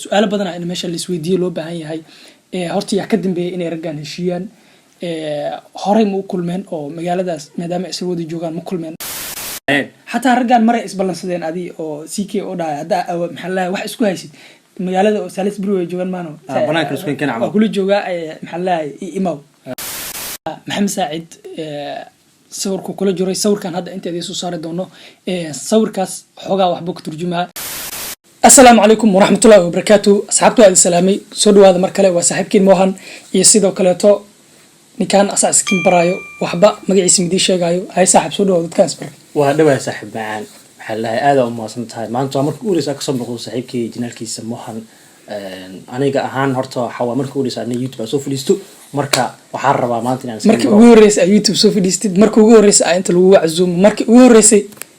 su'aalo badan in meesha la isweydiiyo loo baahan yahay horta yaa ka dambeeyay inay raggan heshiiyaan horey ma u kulmeen oo magaaladaas maadaama isla wada joogaan ma kulmeen xataa raggan maray isballansadeen adii oo CK oo dhahay hadda maxaa la wax isku haysid magaalada oo Salisbury way joogaan maano banaanka isku kan waa kula joogaa maxaa la imaw maxamed saacid sawirku kula jiray sawirkan hadda inteedii soo saari doono sawirkaas xogaa waxba ku turjumaa. السلام عليكم ورحمة الله وبركاته. أصحابتو هذا السلامي سودوا هذا مركله وصاحبكين موهن يصيدوا كلاتو نكان أساس كين برايو وحبا مجلس مدي شيء جايو هاي صاحب سودوا هذا كان سبر وهذا هو صاحب معان حلا هذا وما صمت هاي ما أنتوا عمرك أوريس أقسم بقول صاحبكي جنالكي سموهن أنا جا أهان هرتا حوا مرك أوريس أنا يوتيوب أسوف ليستو مركا وحربا ما أنتي مرك أوريس يوتيوب سوف ليست مرك أوريس أنت لو عزوم مرك أوريس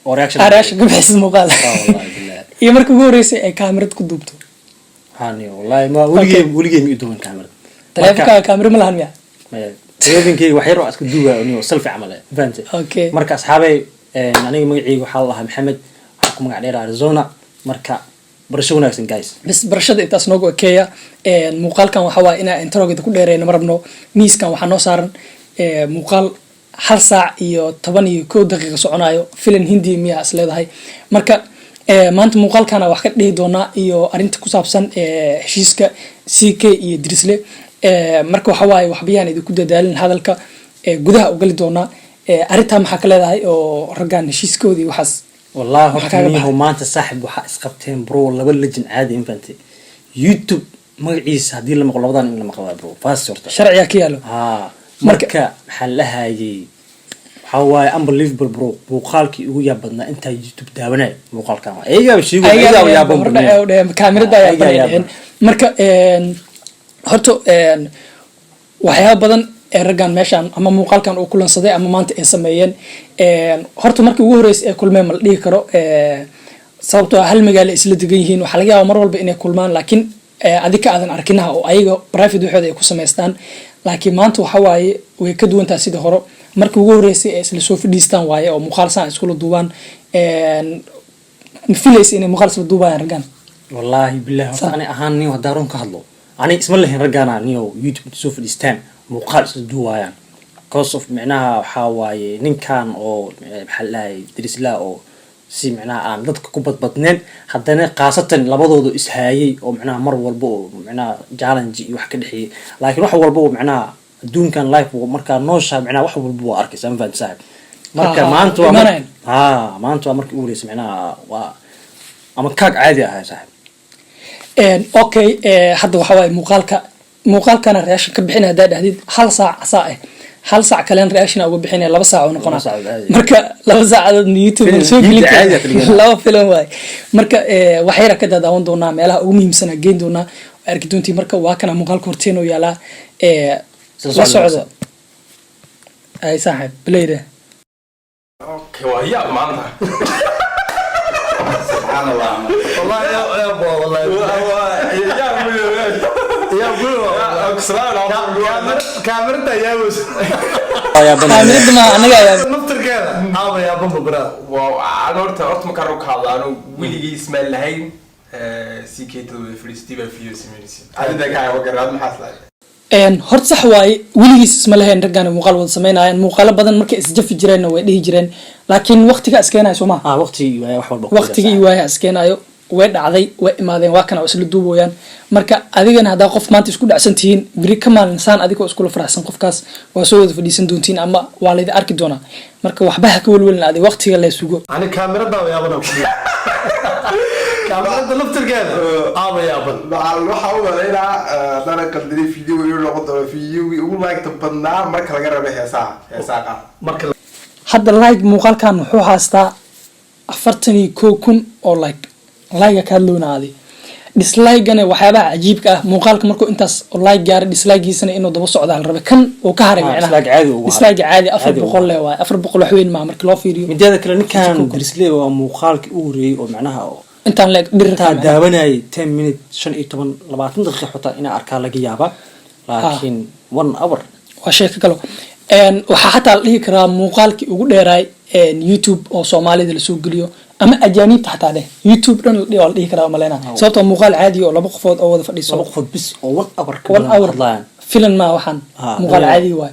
أراش قبل حسب مقال iyo markii ugu horeysay ay kaamirad ku duubto hani wallahi ma waligeey mi duuban kaamirad telefonka kaamira ma lahan miya telefonkii wax yar oo isku duubay oo selfie camal ah fahamtay marka asxaabay aniga magacaygu waxa la Maxamed waxa ku magac dheer Arizona marka barasho wanaagsan guys bas barashada intaas noogu ekeeya muuqaalkan waxa waa inaan introgeeda ku dheereeyno marabno miiskan waxa noo saaran muuqaal hal saac iyo 11 daqiiqo soconayo filim hindi miya isleedahay marka maanta muuqaalkana wax ka dhihi doona iyo arinta ku saabsan heshiiska CK iyo Drisle marka waxa waaye waxbiyaan idinku dadaalin hadalka gudaha u gali doona arinta maxaa ka leedahay oo raggan heshiiskoodii waxaas wallahi horta maanta saaxib waxa isqabteen bro laba lajin caadi infantay YouTube magaciisa hadii la maqlo labadan in la maqlo bro fast horta sharciga ka yaalo marka maxaa la haayay حواي unbelievable bro muuqaalkii ugu yaab badnaa inta YouTube daawanay muuqaalkan ayaga shiigo ayaga yaab badan kaamirada ayaa marka horto waxyaabo badan ee raggan meeshan ama muuqaalkan uu kulansaday ama maanta ay sameeyeen horto markii ugu horeysay ay kulmeen mal dhigi karo sababtoo hal magaalo isla degan yihiin waxa laga yaabaa mar walba inay kulmaan laakiin adika aadan arkinaha oo ayaga private waxooda ay ku sameystaan laakiin maanta waxa waaye way ka duwan tahay sidii hore markii ugu horeysay ay isla soo fadhiistaan waaye oo muuqaal saan isku duubaan filays inay muuqaal isla duubaan raggan wallahi billahi waxaan ahaan nin wadaron ka hadlo ani isma lahayn raggan aniyo YouTube soo fadhiistaan muuqaal isla duubayaan cause of macnaha waxa waaye ninkan oo maxallahay Drisle oo si macnaha aan dadka ku badbadneen haddana qaasatan labadoodu is haayay oo macnaha mar walba oo macnaha challenge iyo wax ka dhixiyay laakiin wax walba oo macnaha adduunkan life marka noosha macnaha wax walba waa arkaysan faan saaxib marka maanta waa maanta markii ugu horeysay macnaha waa ama kaag caadi ah saaxib okay hadda waxa waaye muuqaalkana reaction ka bixinay hadaa dhahdid hal saac kalen reaction ugu bixinay 2 saac oo noqona marka 2 saacadood YouTube soo gelin laba film waay marka wax yar ka daawan doona meelaha ugu muhiimsan geen doona arki doontii marka waa kana muuqaalka horteen oo yaala la socdo ay saaxib blayda okay waa ya maanta subhanallah wallahi ya bo wallahi ya bro كاميرا يا بس كاميرا ما أنا جاي نفتر كذا عابا يا بومب برا وأنا أرت مكرر كهذا أنا ولي اسمه لهين CK تو فريستيفال فيو سيمينيسي هذا ده كاي وقرأت محصلة هرت صح واي ولي اسمه لهين رجعنا مقال وسمينا يعني مقال بدن مركز جف جيران ويديه جيران لكن وقتك أسكينا يسمع وقتي وياه أسكينا يو way dhacday way imaadeen waa kana isla duubayaan marka adigana hadaa qof maanta isku dhacsantiin biri ka maalinsan adigoo isku faraxsan qofkaas waa soo wada fadhiisan doontiin ama waa la idin arki doonaa marka waxba ha ka walwalin adig waqtiga la sugo ani kaamirada waa yaabana ku kaamirada laftirkeeda aaba yaaban waxa uu waleynaa dana qadri video iyo noqdo video ugu laagta badnaa marka laga rabo heesaha marka hadda like muuqaalkan wuxuu haastaa 41,000 oo like ka hadloonaadi dislike-gana waxyaabaha cajiibka ah muuqaalka markuu intaas like gaaray dislike-giisana inuu daba socdo hal rabe kan oo ka haray macnaha dislike caadi 400 le waay 400 wax weyn ma marka loo fiiriyo mideeda kale ninkan Drisle waa muuqaalkii ugu horeeyay oo macnaha intaan leeg dhirta daawanay 10 minute 15 20 daqiiqo xitaa ina arkaa laga yaaba laakiin 1 hour waa shay ka galo waxa xataa la dhihi karaa muuqaalkii ugu dheeraay YouTube oo Soomaalida la soo geliyo ama ajaaniibta xataa dheh youtube dhan waa la dhihi karaa maleyna sababtoo muuqaal caadi oo laba qofood oo wada fadhiiso laba qofood bis oo 1 hour ka 1 hour hadlayaan filan ma waxaan muuqaal caadi waay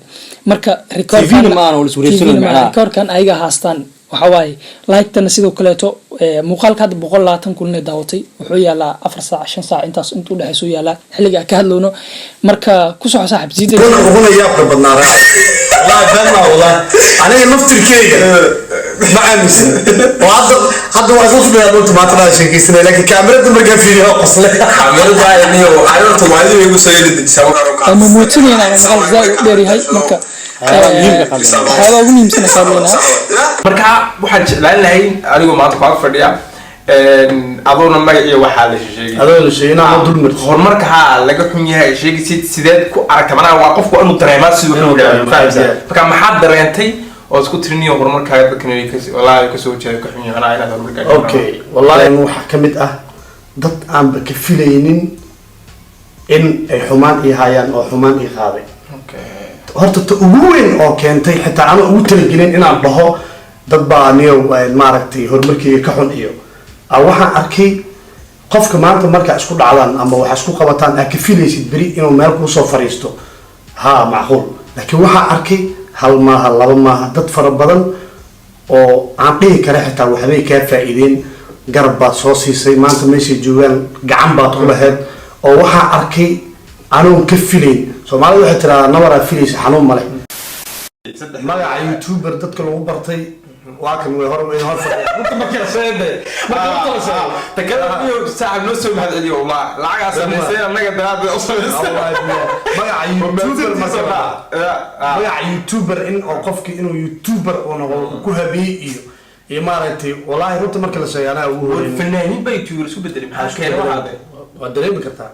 marka TV-na ma aan wala suuraysan recordkan ayaga haastaan waxa waaye like-tana sidoo kaleeto muuqaalka hadda 120 kun daawatay wuxuu yaalaa 4 saac 5 saac intaas intuu dhaxayso yaalaa xilliga ka hadlowno marka ku soo saaxib siidii ugu yaabka badnaa wallahi beenna wallahi aniga naftirkeyga ma aaminsan hadda waa soo fadhiyaa dhulta maanta sheekaysanay laakiin kaamirada markaa fiiriyo qosle kaamirada ayniyo ayartu waadi igu soo yeelid sawirkan ama muutinayna muuqaal zaid dheer yahay marka waxaa ugu muhiimsan kaamirada marka waxaan jeclaan lahayn anigu maanta ku fadhiya adoona magaciyo waxaa la sheegay adoo la sheegay aan dul mar horumarka ha laga xun yahay sheegay sideed ku aragta manaa waa qofku inuu dareemaa sidoo kale marka maxaad dareentay oo isku tirniyo horumarkaaga dadkan ay ka walaal ka soo jeedo ka xun yahay anaa inaad horumarkaaga okay wallahi waxa kamid ah dad aan ka filaynin in ay xumaan i hayaan oo xumaan i qaaday horta ta ugu weyn oo keentay xitaa aan ugu talagelin inaan dhaho dad baa niyo maaragtay horumarkayga ka xun iyo waxaan arkay qofka maanta markaa isku dhacdaan ama waxa isku qabataan aad ka filaysid beri inuu meel kuu soo fariisto ها معقول لكن وحا أركي هل ماها لبا ماها دد فربضن oo aan dhihi kara xitaa waxbay ka faa'iideen garab baad soo siisay maanta meesha joogaan gacan baad ku lahayd oo waxa arkay anuu ka filayn Soomaalidu waxay tiraahdaa nabar filaysa xanuun male magaca youtuber dadka lagu bartay waa kan way hor fadhiya inta markii saayday تكلم ساعة نص ما هذا اليوم ما لعجة سنة نجا دهاب أصلا magaca youtuber magaca youtuber in oo qofki inuu youtuber oo noqdo ku habeeyay iyo maaragtay wallahi runta marka la sheeganaa ugu horeeyay فنانين بيتوبر شو بدري محاش كان هذا ودريب kartaa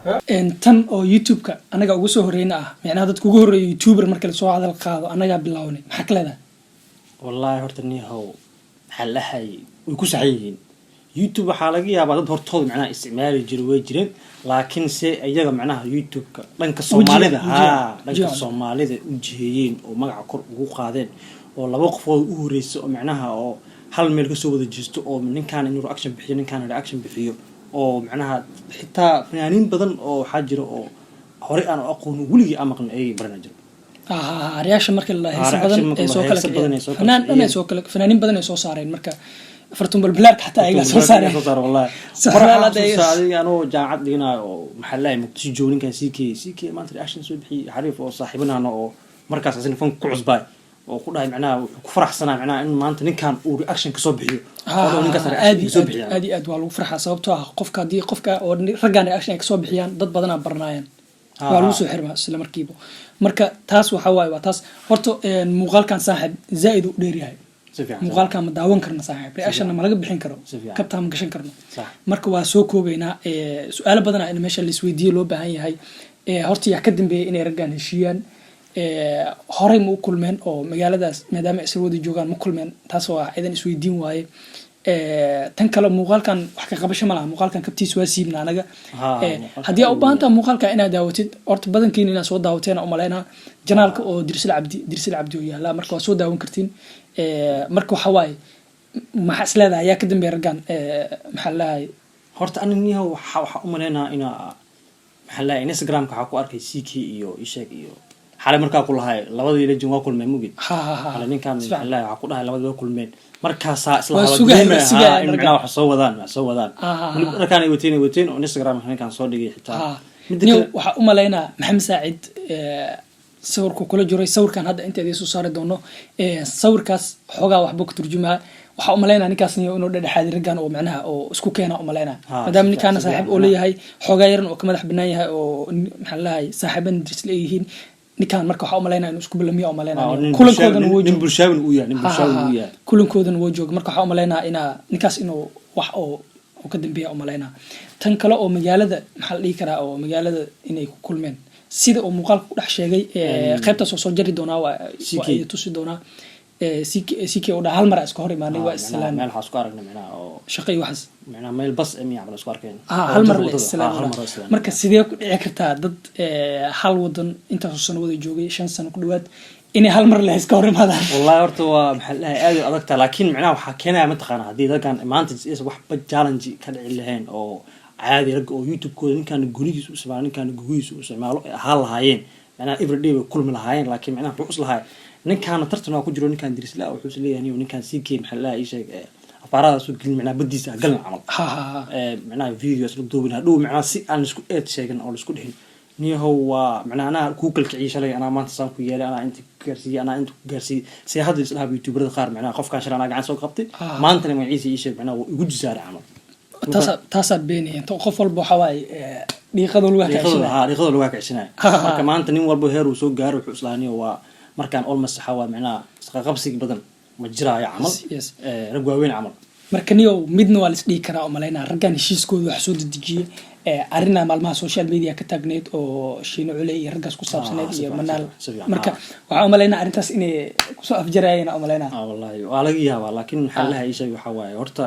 tan oo youtube-ka anaga ugu soo horeyna ah macnaha dadku ugu horeeyay youtuber marka la soo hadal qaado anaga bilawnay maxaa ka leedahay wallahi horta niyahow xalahay way ku saxayeen youtube waxa laga yaabaa dad hortooda macnaha isticmaali jiray way jireen laakiin se ayaga macnaha youtube-ka dhanka Soomaalida dhanka Soomaalida u jeeyeen oo magaca kor ugu qaadeen oo laba qofood u horeeyay oo macnaha oo hal meel ka soo wada jeesto oo ninkan inuu reaction bixiyo ninkan reaction bixiyo oo macnaha xitaa fanaaniin badan oo waxa jira oo hore aan aqoon waliga ama qan ay barnaamij ariyaasha marka la heesa badan ee soo kala fanaan soo kala fanaanin badan ay soo saareen marka fartum balbalaarka xataa ay soo saareen wallahi saaraalada anoo jaamacad dhiganayo oo maxallaay muqdisho jooninkan CK maanta reaction soo bixi xariif oo saaxiibanaana oo markaas asin fan ku cusbay oo ku dhahay macnaha ku faraxsanaa macnaha in maanta ninkan uu reaction ka soo bixiyo oo ninkaas reaction ka soo bixiyo aad waa lagu farxaa sababtoo ah qofka hadii qofka oo raggan reaction ay ka soo bixiyaan dad badan aan barnaayeen waa lagu soo xirmaa isla markiiba marka taas waxa waaye waa taas horta muuqaalkan saaxib zaid u dheer yahay muuqaalkan ma daawan karna saaxib reaction ma laga bixin karo kabtaan ma gashan karno marka waa soo koobaynaa su'aalo badan in meesha la isweydiyo loo baahan yahay horta yaa ka dambeeyay inay raggan heshiiyaan horey ma u kulmeen oo magaaladaas maadaama isla wada joogaan ma kulmeen taas waa ciidan isweydiin waaye tan kale muuqaalkan wax ka qabasho ma laha muuqaalkan kabtiis waa siibna anaga haddii aad u baahan tahay muuqaalka inaad daawatid horta badankiina inaad soo daawateen u maleynaa janaalka oo dirsil cabdi oo yaala marka waa soo daawan kartiin marka waxa waaye maxaa is leedahay ayaa ka dambeeya raggan maxaa leedahay horta aniga waxa u maleynaa ina maxaa leeyahay Instagram-ka waxa ku arkay CK iyo Ishaq iyo xalay markaa ku lahay labadii legend waa kulmeen mugid xalay ninkan maxaa leeyahay waxa ku dhahay labadii waa kulmeen markaas isla hadalka wax soo wadaan markaan ay wateen oo Instagram ninkan soo dhigay xitaa midna waxa u maleynaa Maxamed Saacid sawirku kula jiray sawirkan hadda inta ay soo saari doono sawirkaas xogaa waxba ku turjumaa waxa u maleynaa ninkaas inuu dhadhaxaad raggan oo macnaha oo isku keena u maleynaa maadaama ninkan saaxiib oo leeyahay xogaa yaran oo ka madax banaan yahay oo maxaa lahaay saaxiiban dirs leeyihiin ninkan marka waxa u maleynaa inuu isku bilamiyo u maleynaa kulankoodan uu joogo bulshaaban uu yahay kulankoodan uu joogo marka waxa u maleynaa ina ninkaas inuu wax oo ka dambeeya u maleynaa tan kale oo magaalada maxaa la dhihi karaa oo magaalada inay ku kulmeen sida uu muuqaalka ku dhex sheegay qaybtaas oo soo jari doonaa waa ay tusi doonaa CK oo hal mar iska hor imaanay waa islaan meel xaas ku aragnay macnaha oo shaqay waxas macnaha meel bas amiya camal isku arkeen hal mar la islaan marka sidee ku dhici kartaa dad hal wadan intaas sano wada joogay 5 sano ku dhawaad inay hal mar la iska hor imaadaan والله horta waa maxaa la aad u adagta laakiin macnaha waxa keenaya ma taqaan hadii dadkan maanta is wax ba challenge ka dhici lahayn oo caadi rag oo YouTube kooda ninkan gurigiisa u isticmaalo ninkan gurigiisa u isticmaalo hal lahaayeen macnaha everyday way kulmi lahaayeen laakiin macnaha wuxuu is lahaay ninkan tartan waa ku jiro ninkan diris la wuxuu is leeyahay ninkan CK maxaa la sheeg afaarada soo gelin macnaha badiisa galna camal macnaha videos la duubin hadhow macnaha si aan isku eed sheegan oo isku dhixin niyahow waa macnaha ana ku kalkiciye shalay ana maanta saan ku yeelay ana inta gaarsiiyay ana inta gaarsiiyay si hadda islaha YouTuberada qaar macnaha qofka shalay ana gacan soo qabtay maanta magaciisa ii sheeg macnaha igu jisaaray camal taasa beeniyeen qof walba waxa waay dhiiqada lagu kacsinay marka maanta nin walba heer uu soo gaaro wuxuu islaaniyo waa markaan almost waxa waa macnaha qabsiga badan ma jiraayo camal rag waaweyn camal marka niyo midna waa la isdhigi karaa oo malaynaa raggan heshiiskooda wax soo dedejiyey arrinaa maalmaha social media ka taagneyd oo shiino cule iyo raggaas ku saabsaneyd iyo manaal marka waxaa u malaynaa arrintaas inay kusoo afjarayeen u malaynaa wallahi waa laga yaabaa laakiin maxaa lahaa ii sheeg waxa waaye horta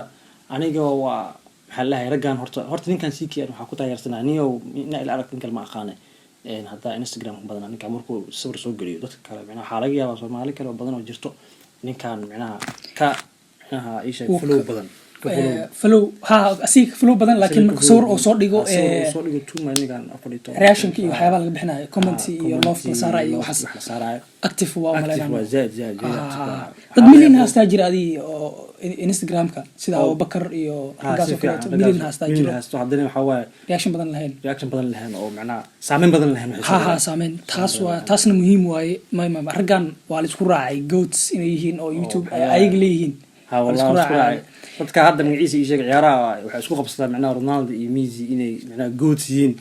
aniga waa maxaa lahaa raggan horta ninkan CK waxaa ku taageersanaa niyo ina ila aragtin kalma aqaanay hadda Instagram badan ninka markuu sawir soo geliyo dadka kale macnaha waxa laga yaabaa Soomaali kale oo badan oo jirto ninkan macnaha ka macnaha ii sheeg flow badan flow asiga flow badan laakiin marka sawir oo soo dhigo tuma ninkan afadito reaction iyo waxyaabo laga bixinayo comments iyo love la saaray iyo waxaas la saaray active waa malaynaa waa zaad dad million haastaa jira adii oo Instagram-ka sida Abu Bakar iyo raggaas oo kale million haastaa jira haddana waxa waaye reaction badan lahayn oo macnaha saameyn badan lahayn saameyn taasna muhiim waaye ma raggan waa la isku raacay goats inay yihiin oo YouTube ayaga leeyihiin dadka hadda magaciisa ii sheeg ciyaaraha waxa isku qabsataa macnaha Ronaldo iyo Messi inay macnaha goats yihiin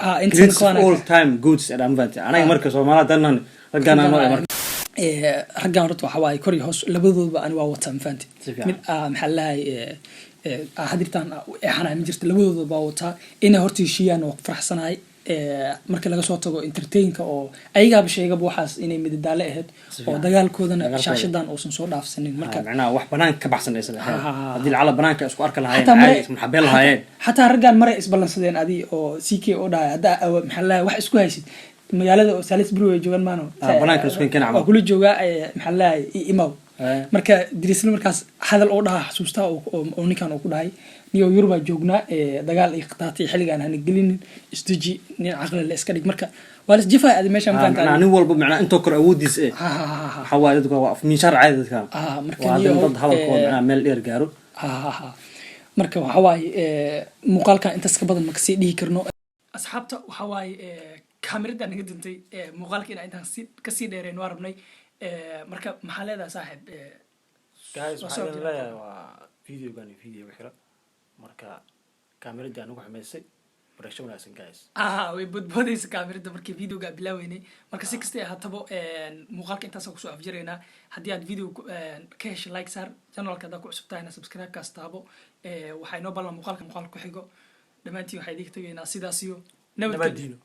all time goats adamant anaga marka Soomaaliya danan raggan raggan horta waxa waaye kor iyo hoos labadoodba aan waa wataan faanti mid maxaa lahay hadirtaan xanaa ma jirto labadoodba waa wataa inay horta heshiiyaan oo faraxsanaay marka laga soo tago entertainka oo ayaga sheegaba waxaas inay midadaale ahayd oo dagaalkoodana shaashadan uusan soo dhaafsanin marka macnaha wax banaan ka baxsan aysan ahayn hadii la banaanka isku arka lahaayeen maxabeel lahaayeen hatta raggan maray isbalansadeen adii oo CK oo dhaay hadda maxaa lahay wax isku haysid magaalada oo Salisbury ay joogan maano banaanka isku keen camal kula jooga maxaa lahay imaw marka dirisna markaas hadal oo dhaha xasuusta oo ninkan uu ku dhahay niyo Yurba joognaa dagaal ay qataatay xilligan aan gelinin isdaji nin aqal la iska dhig marka waa la jifaa aad meesha ma faantaa nin walba macna inta kor awoodiis xawaayadku waa miishar caadi dadka marka niyo dad hadalkooda macna meel dheer gaaro marka waxa waaye muuqaalka intaas ka badan ma ka sii dhigi karno asxaabta waxa waaye kaamirada naga dintay muuqaalka inaan ka sii dheereen waa rabnay marka maxaa leedahay saaxiib guys waxaan leeyahay waa video wixira marka kaamirada anigu xameysay barasho wanaagsan guys way badbaadaysa kaamirada markii videoga bilaaweynay marka si kasta ahaataba muuqaalka intaas ku soo afjareynaa haddii aad video ka heshay like saar channelka hadda ku cusubtahay subscribe kaas taabo waxay noo ballan muuqaalka ku xigo dhamaantii waxay idin tagaynaa sidaas iyo nabadgelyo